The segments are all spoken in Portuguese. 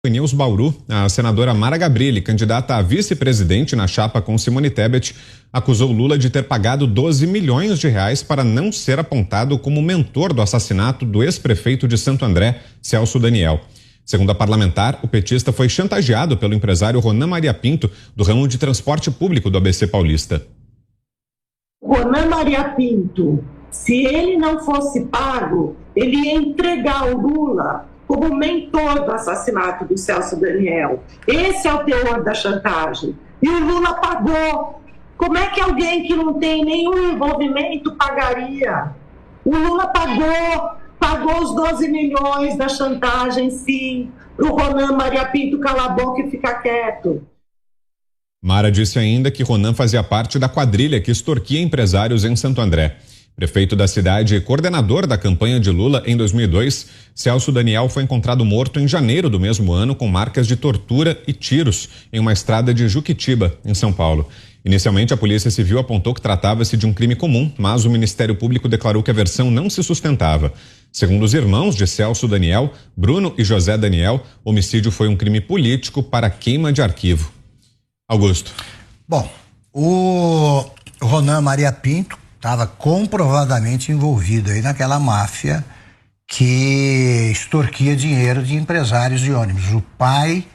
News Bauru, a senadora Mara Gabrilli, candidata a vice-presidente na chapa com Simone Tebet, acusou Lula de ter pagado 12 milhões de reais para não ser apontado como mentor do assassinato do ex-prefeito de Santo André, Celso Daniel. Segundo a parlamentar, o petista foi chantageado pelo empresário Ronan Maria Pinto, do ramo de transporte público do ABC Paulista. Ronan Maria Pinto, se ele não fosse pago, ele ia entregar o Lula como mentor do assassinato do Celso Daniel. Esse é o teor da chantagem. E o Lula pagou. Como é que alguém que não tem nenhum envolvimento pagaria? O Lula pagou os 12 milhões da chantagem, sim, para o Ronan Maria Pinto calar a boca e ficar quieto. Mara disse ainda que Ronan fazia parte da quadrilha que extorquia empresários em Santo André. Prefeito da cidade e coordenador da campanha de Lula em 2002, Celso Daniel foi encontrado morto em janeiro do mesmo ano com marcas de tortura e tiros em uma estrada de Juquitiba, em São Paulo. Inicialmente, a Polícia Civil apontou que tratava-se de um crime comum, mas o Ministério Público declarou que a versão não se sustentava. Segundo os irmãos de Celso Daniel, Bruno e José Daniel, o homicídio foi um crime político para queima de arquivo. Augusto. Bom, o Ronan Maria Pinto estava comprovadamente envolvido aí naquela máfia que extorquia dinheiro de empresários de ônibus. O pai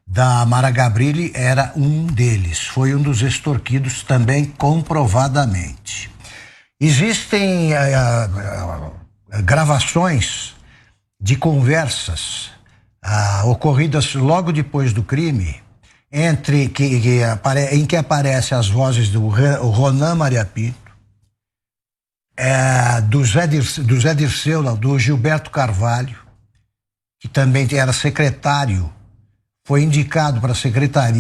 da Mara Gabrilli era um deles, foi um dos extorquidos também comprovadamente. Existem gravações de conversas ocorridas logo depois do crime, em que aparecem as vozes do Ronan Maria Pinto, do Zé Dirceu, não, do Gilberto Carvalho, que também era secretário, foi indicado para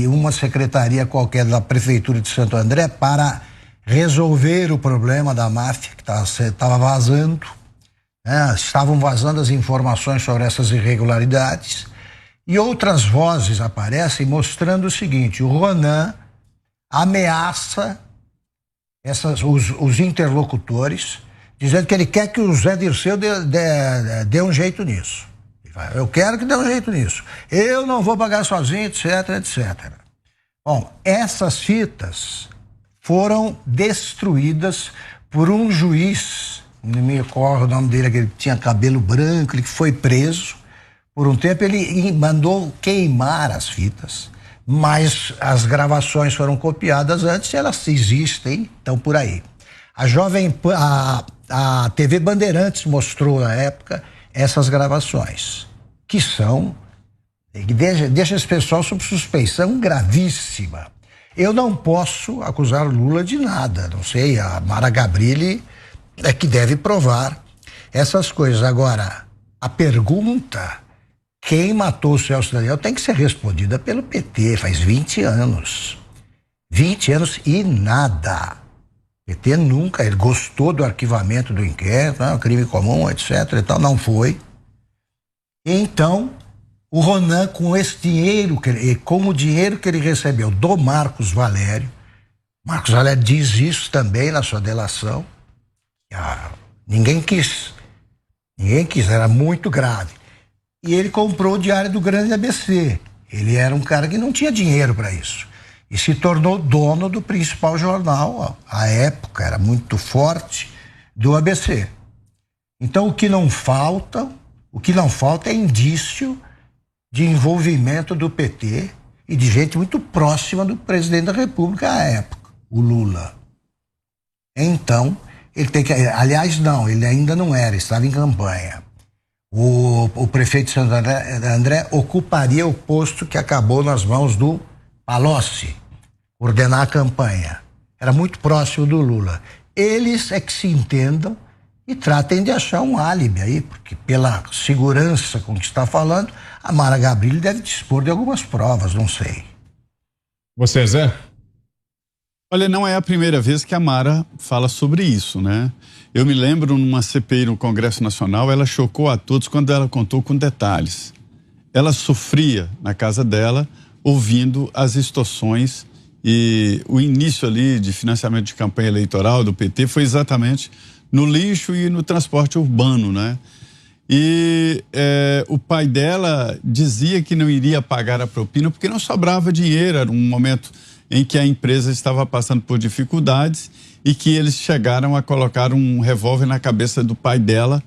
uma secretaria qualquer da Prefeitura de Santo André para resolver o problema da máfia que estava vazando, né? Estavam vazando as informações sobre essas irregularidades, e outras vozes aparecem mostrando o seguinte: o Ronan ameaça os interlocutores, dizendo que ele quer que o Zé Dirceu dê um jeito nisso. Eu quero que dê um jeito nisso. Eu não vou pagar sozinho, etc, etc. Bom, essas fitas foram destruídas por um juiz, não me recordo o nome dele, que tinha cabelo branco, ele foi preso. Por um tempo ele mandou queimar as fitas, mas as gravações foram copiadas antes e elas existem, estão por aí. A TV Bandeirantes mostrou na época essas gravações, que deixa esse pessoal sob suspeição gravíssima. Eu não posso acusar o Lula de nada, não sei, a Mara Gabrilli é que deve provar essas coisas. Agora, a pergunta: quem matou o Celso Daniel tem que ser respondida pelo PT, faz 20 anos. 20 anos e nada. O PT nunca, ele gostou do arquivamento do inquérito, crime comum, etc. e tal, não foi. Então, o Ronan, com esse dinheiro, com o dinheiro que ele recebeu do Marcos Valério diz isso também na sua delação. Ninguém quis, era muito grave. E ele comprou o Diário do Grande ABC. Ele era um cara que não tinha dinheiro para isso. E se tornou dono do principal jornal, à época, era muito forte, do ABC. Então, o que não falta é indício de envolvimento do PT e de gente muito próxima do presidente da República à época, o Lula. Então, ele tem que... Aliás, não, ele ainda não era, estava em campanha. O prefeito de Santo André ocuparia o posto que acabou nas mãos do Palocci, coordenar a campanha. Era muito próximo do Lula. Eles é que se entendam e tratem de achar um álibi aí, porque pela segurança com que está falando, a Mara Gabrilli deve dispor de algumas provas, não sei. Você, Zé? Olha, não é a primeira vez que a Mara fala sobre isso, né? Eu me lembro numa CPI no Congresso Nacional, ela chocou a todos quando ela contou com detalhes. Ela sofria na casa dela, ouvindo as extorsões, e o início ali de financiamento de campanha eleitoral do PT foi exatamente no lixo e no transporte urbano, né? E o pai dela dizia que não iria pagar a propina porque não sobrava dinheiro. Era um momento em que a empresa estava passando por dificuldades e que eles chegaram a colocar um revólver na cabeça do pai dela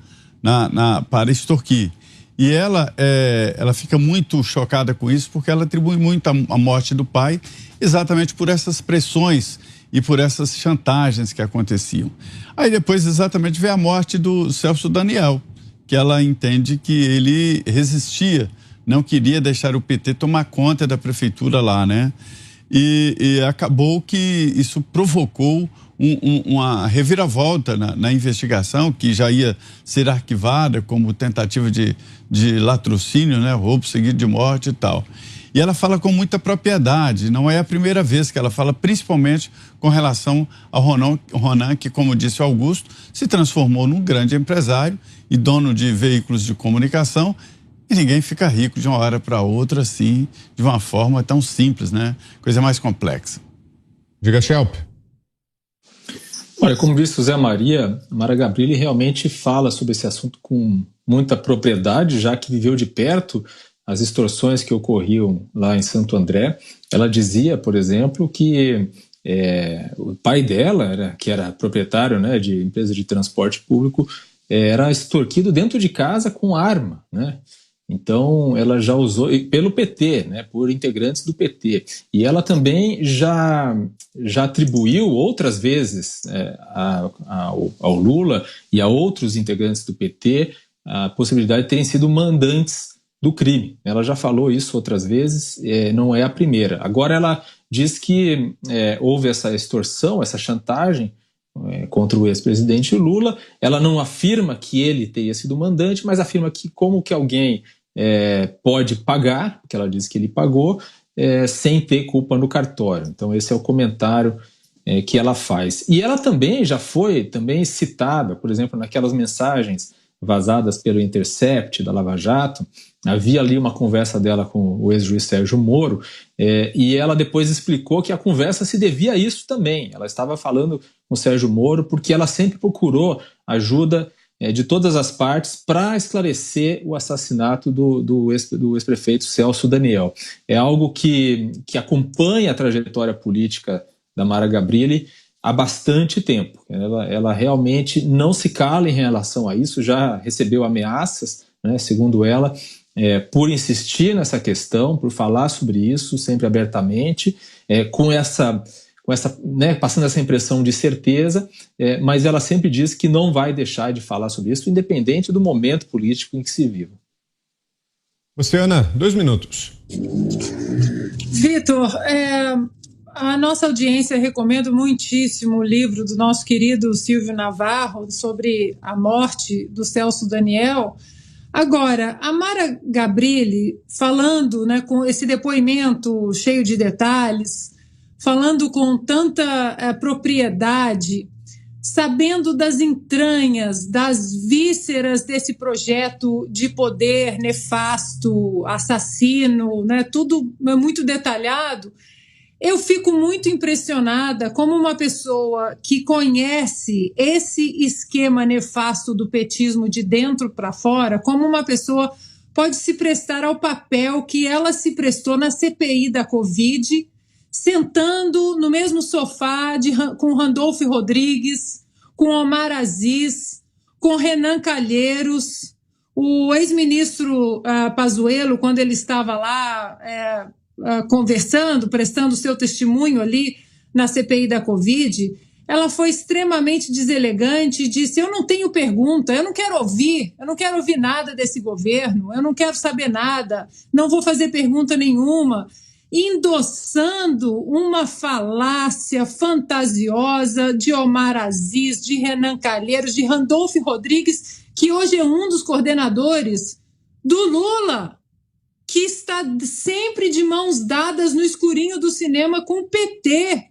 para extorquir. E ela fica muito chocada com isso porque ela atribui muito a morte do pai exatamente por essas pressões e por essas chantagens que aconteciam. Aí depois exatamente vem a morte do Celso Daniel, que ela entende que ele resistia, não queria deixar o PT tomar conta da prefeitura lá, né? E acabou que isso provocou uma reviravolta na investigação, que já ia ser arquivada como tentativa de latrocínio, né? Roubo seguido de morte e tal. E ela fala com muita propriedade, não é a primeira vez que ela fala, principalmente com relação ao Ronan, que, como disse o Augusto, se transformou num grande empresário e dono de veículos de comunicação, e ninguém fica rico de uma hora para outra, assim, de uma forma tão simples, né? Coisa mais complexa. Diga, Schelp. Olha, como disse o Zé Maria, Mara Gabrilli realmente fala sobre esse assunto com muita propriedade, já que viveu de perto as extorsões que ocorriam lá em Santo André. Ela dizia, por exemplo, que o pai dela, que era proprietário, né, de empresa de transporte público, era extorquido dentro de casa com arma, né? Então, ela já usou, pelo PT, né, por integrantes do PT. E ela também já atribuiu outras vezes ao Lula e a outros integrantes do PT a possibilidade de terem sido mandantes do crime. Ela já falou isso outras vezes, não é a primeira. Agora ela diz que houve essa extorsão, essa chantagem contra o ex-presidente Lula. Ela não afirma que ele teria sido mandante, mas afirma que como que alguém pode pagar, porque ela diz que ele pagou, sem ter culpa no cartório. Então esse é o comentário que ela faz. E ela também já foi citada, por exemplo, naquelas mensagens vazadas pelo Intercept da Lava Jato. Havia ali uma conversa dela com o ex-juiz Sérgio Moro, e ela depois explicou que a conversa se devia a isso também. Ela estava falando com o Sérgio Moro porque ela sempre procurou ajuda de todas as partes para esclarecer o assassinato do ex-prefeito Celso Daniel. É algo que acompanha a trajetória política da Mara Gabrilli há bastante tempo. Ela realmente não se cala em relação a isso, já recebeu ameaças, né, segundo ela, por insistir nessa questão, por falar sobre isso sempre abertamente, passando essa impressão de certeza, mas ela sempre diz que não vai deixar de falar sobre isso, independente do momento político em que se viva. Você, Ana, 2 minutos. Vitor, a nossa audiência recomenda muitíssimo o livro do nosso querido Silvio Navarro sobre a morte do Celso Daniel. Agora, a Mara Gabrilli, falando, né, com esse depoimento cheio de detalhes, falando com tanta propriedade, sabendo das entranhas, das vísceras desse projeto de poder nefasto, assassino, né, tudo muito detalhado, eu fico muito impressionada como uma pessoa que conhece esse esquema nefasto do petismo de dentro para fora, como uma pessoa pode se prestar ao papel que ela se prestou na CPI da Covid, sentando no mesmo sofá com Randolfo Rodrigues, com Omar Aziz, com Renan Calheiros, o ex-ministro Pazuello, quando ele estava lá conversando, prestando seu testemunho ali na CPI da Covid, ela foi extremamente deselegante e disse: eu não tenho pergunta, eu não quero ouvir nada desse governo, eu não quero saber nada, não vou fazer pergunta nenhuma, endossando uma falácia fantasiosa de Omar Aziz, de Renan Calheiros, de Randolfo Rodrigues, que hoje é um dos coordenadores do Lula, que está sempre de mãos dadas no escurinho do cinema com o PT.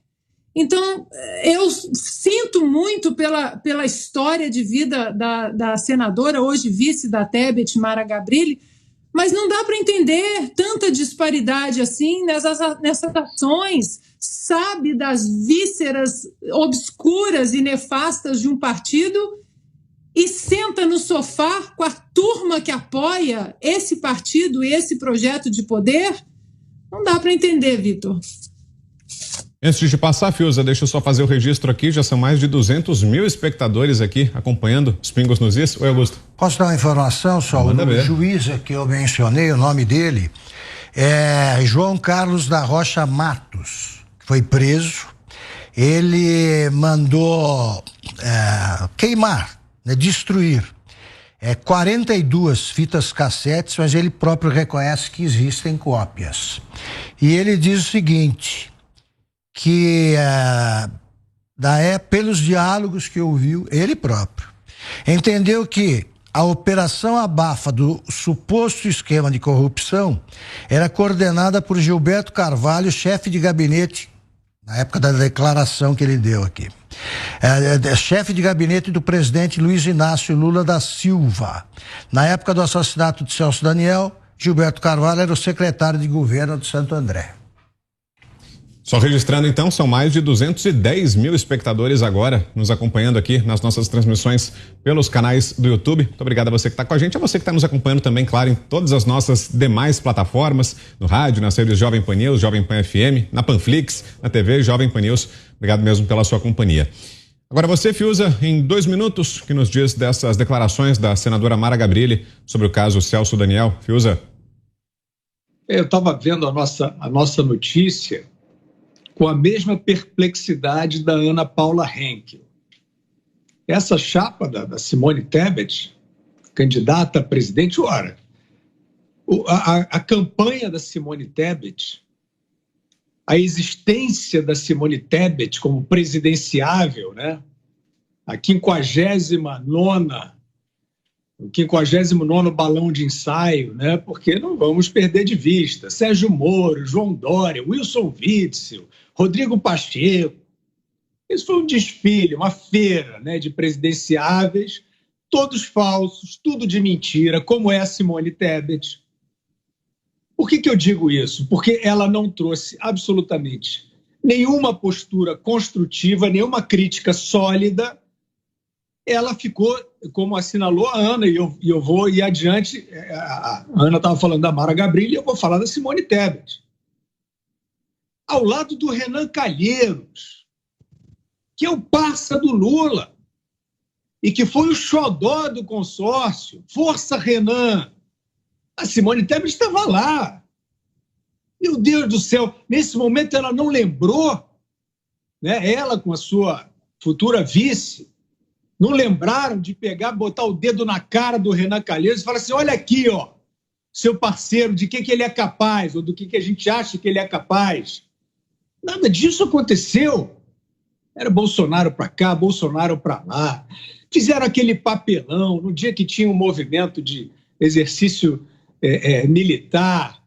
Então, eu sinto muito pela história de vida da senadora, hoje vice da Tebet, Mara Gabrilli, mas não dá para entender tanta disparidade assim nessas ações, sabe, das vísceras obscuras e nefastas de um partido e senta no sofá com a turma que apoia esse partido e esse projeto de poder? Não dá para entender, Vitor. Antes de passar, Fiuza, deixa eu só fazer o registro aqui. Já são mais de 200 mil espectadores aqui acompanhando os Pingos nos Is. Oi, Augusto. Posso dar uma informação só? O juiz que eu mencionei, o nome dele é João Carlos da Rocha Matos, que foi preso. Ele mandou queimar, né, destruir 42 fitas cassetes, mas ele próprio reconhece que existem cópias. E ele diz o seguinte, que pelos diálogos que ouviu, ele próprio entendeu que a operação abafa do suposto esquema de corrupção era coordenada por Gilberto Carvalho, chefe de gabinete, na época da declaração que ele deu aqui, chefe de gabinete do presidente Luiz Inácio Lula da Silva. Na época do assassinato de Celso Daniel, Gilberto Carvalho era o secretário de governo de Santo André. Só registrando então, são mais de 210 mil espectadores agora nos acompanhando aqui nas nossas transmissões pelos canais do YouTube. Muito obrigado a você que está com a gente, a você que está nos acompanhando também, claro, em todas as nossas demais plataformas, no rádio, nas redes Jovem Pan News, Jovem Pan FM, na Panflix, na TV Jovem Pan News. Obrigado mesmo pela sua companhia. Agora você, Fiuza, em 2 minutos, que nos diz dessas declarações da senadora Mara Gabrilli sobre o caso Celso Daniel. Fiuza. Eu estava vendo a nossa notícia com a mesma perplexidade da Ana Paula Henkel. Essa chapa da Simone Tebet, candidata a presidente, ora, a campanha da Simone Tebet, a existência da Simone Tebet como presidenciável, né? A 59º balão de ensaio, né? Porque não vamos perder de vista Sérgio Moro, João Dória, Wilson Witzel, Rodrigo Pacheco. Isso foi um desfile, uma feira, né, de presidenciáveis, todos falsos, tudo de mentira, como é a Simone Tebet. Por que eu digo isso? Porque ela não trouxe absolutamente nenhuma postura construtiva, nenhuma crítica sólida. Ela ficou, como assinalou a Ana, e eu vou ir adiante, a Ana estava falando da Mara Gabrilli, eu vou falar da Simone Tebet. Ao lado do Renan Calheiros, que é o parça do Lula, e que foi o xodó do consórcio. Força, Renan! A Simone Tebet estava lá. Meu Deus do céu, nesse momento ela não lembrou, né, ela com a sua futura vice, não lembraram de botar o dedo na cara do Renan Calheiros e falar assim, olha aqui, ó, seu parceiro, de que ele é capaz, ou do que a gente acha que ele é capaz. Nada disso aconteceu. Era Bolsonaro para cá, Bolsonaro para lá. Fizeram aquele papelão no dia que tinha um movimento de exercício militar.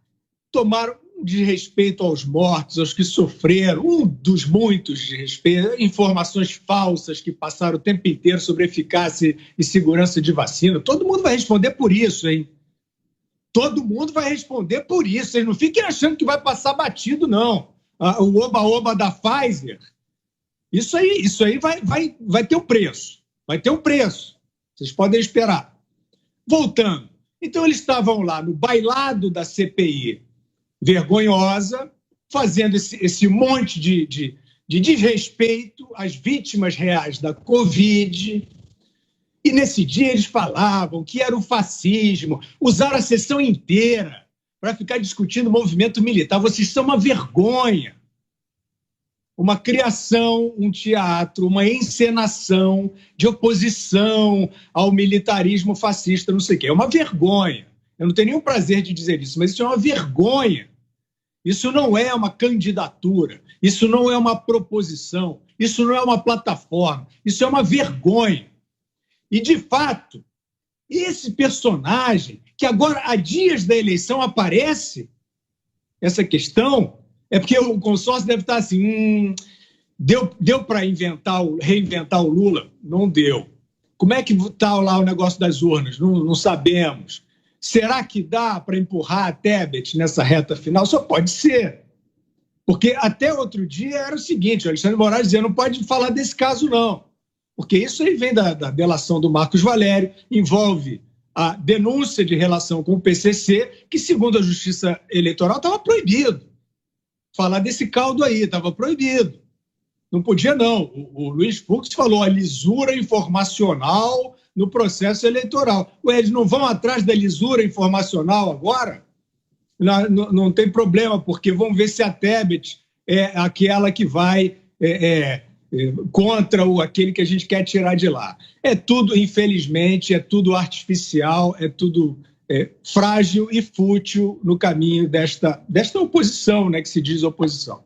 Tomaram desrespeito aos mortos, aos que sofreram, um dos muitos desrespeitos, informações falsas que passaram o tempo inteiro sobre eficácia e segurança de vacina. Todo mundo vai responder por isso, hein? Todo mundo vai responder por isso. Vocês não fiquem achando que vai passar batido, não. O oba-oba da Pfizer, isso aí vai ter um preço. Vai ter um preço. Vocês podem esperar. Voltando. Então, eles estavam lá no bailado da CPI vergonhosa, fazendo esse monte de desrespeito às vítimas reais da Covid. E nesse dia eles falavam que era o fascismo, usaram a sessão inteira para ficar discutindo o movimento militar. Vocês são uma vergonha. Uma criação, um teatro, uma encenação de oposição ao militarismo fascista, não sei o quê. É uma vergonha. Eu não tenho nenhum prazer de dizer isso, mas isso é uma vergonha. Isso não é uma candidatura, isso não é uma proposição, isso não é uma plataforma, isso é uma vergonha. E, de fato, esse personagem, que agora, há dias da eleição, aparece, essa questão, é porque o consórcio deve estar assim, deu para reinventar o Lula? Não deu. Como é que está lá o negócio das urnas? Não sabemos. Será que dá para empurrar a Tebet nessa reta final? Só pode ser. Porque até outro dia era o seguinte, o Alexandre Moraes dizia, não pode falar desse caso, não. porque isso aí vem da delação do Marcos Valério, envolve a denúncia de relação com o PCC, que, segundo a Justiça Eleitoral, estava proibido. Falar desse caldo aí, estava proibido. Não podia, não. O Luiz Fux falou a lisura informacional no processo eleitoral. Ué, eles não vão atrás da lisura informacional agora? Não tem problema, porque vão ver se a Tebet é aquela que vai contra aquele que a gente quer tirar de lá. É tudo, infelizmente, é tudo artificial, é tudo frágil e fútil no caminho desta oposição, né, que se diz oposição.